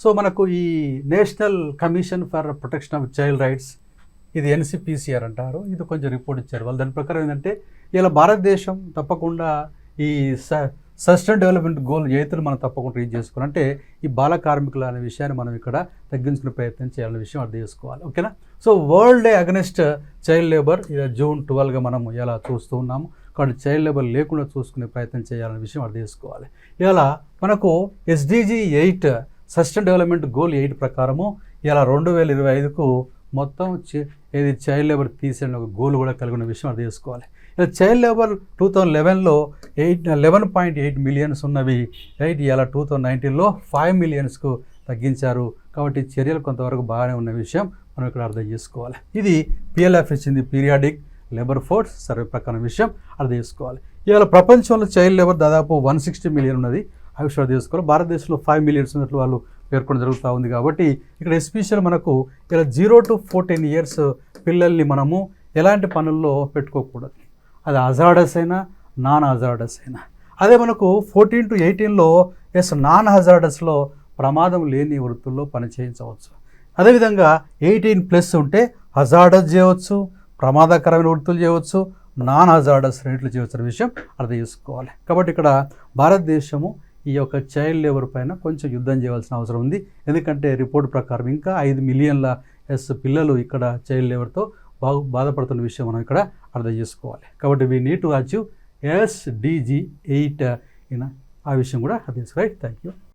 So మనకు ఈ national commission for protection of child rights, ఇది ఎన్సిపిసిఆర్ అంటారు, ఇది కొంచెం రిపోర్ట్ ఇచ్చారు వాళ్ళు. దాని ప్రకారం ఏంటంటే ఇలా భారతదేశం తప్పకుండా ఈ సస్టైన్ డెవలప్మెంట్ గోల్ 8ను మనం తప్పకుండా రీచ్ చేసుకోవాలి. అంటే ఈ బాల కార్మికులు అనే విషయాన్ని మనం ఇక్కడ తగ్గించుకునే ప్రయత్నం చేయాలనే విషయం అర్థం చేసుకోవాలి. ఓకేనా. So world day against child labour ఇది June 12గా మనం ఇలా చూస్తూ ఉన్నాము. కాబట్టి చైల్డ్ లేబర్ లేకుండా చూసుకునే ప్రయత్నం చేయాలనే విషయం అర్థం చేసుకోవాలి. ఇలా మనకు SDG 8 సస్టైన్ డెవలప్మెంట్ గోల్ 8 ప్రకారము ఇలా 2025కు మొత్తం ఏది చైల్డ్ లేబర్ తీసేయడం ఒక గోల్ కూడా కలిగి ఉన్న విషయం అర్థం చేసుకోవాలి. ఇలా చైల్డ్ లేబర్ 2011లో 11.8 మిలియన్స్ ఉన్నవి, రైట్, ఇలా 2019లో 5 మిలియన్స్కు తగ్గించారు. కాబట్టి చర్యలు కొంతవరకు బాగానే ఉన్న విషయం మనం ఇక్కడ అర్థం చేసుకోవాలి. ఇది PLF ఇచ్చింది, పీరియాడిక్ లేబర్ ఫోర్స్ సర్వే ప్రకారం విషయం అర్థం చేసుకోవాలి. ఇవాళ ప్రపంచంలో చైల్డ్ లేబర్ దాదాపు 160 మిలియన్ ఉన్నది, ఆ విషయం అర్థం చేసుకోవాలి. భారతదేశంలో 5 మిలియన్స్ ఉన్నట్లు వాళ్ళు పేర్కొనడం జరుగుతూ ఉంది. కాబట్టి ఇక్కడ ఎస్పెషల్ మనకు ఇలా 0 to 14 ఇయర్స్ పిల్లల్ని మనము ఎలాంటి పనుల్లో పెట్టుకోకూడదు, అది హజార్డస్ అయినా నాన్ హజార్డస్ అయినా. అదే మనకు 14 to 18లో నాన్ హజార్డస్లో ప్రమాదం లేని వృత్తుల్లో పని చేయించవచ్చు. అదేవిధంగా 18+ ఉంటే హజార్డస్ చేయవచ్చు, ప్రమాదకరమైన వృత్తులు చేయవచ్చు, నాన్ హజార్డస్ రేట్లు చేయవచ్చు అనే విషయం అర్థం చేసుకోవాలి. కాబట్టి ఇక్కడ భారతదేశము ఈ యొక్క చైల్డ్ లేబర్ పైన కొంచెం యుద్ధం చేయవలసిన అవసరం ఉంది. ఎందుకంటే రిపోర్ట్ ప్రకారం ఇంకా 5 మిలియన్ల పిల్లలు ఇక్కడ చైల్డ్ లేబర్తో బాధపడుతున్న విషయం మనం ఇక్కడ అర్థం చేసుకోవాలి. కాబట్టి we need to achieve SDG 8 ఆ విషయం కూడా అర్థం చేసుకోవాలి. Thank you.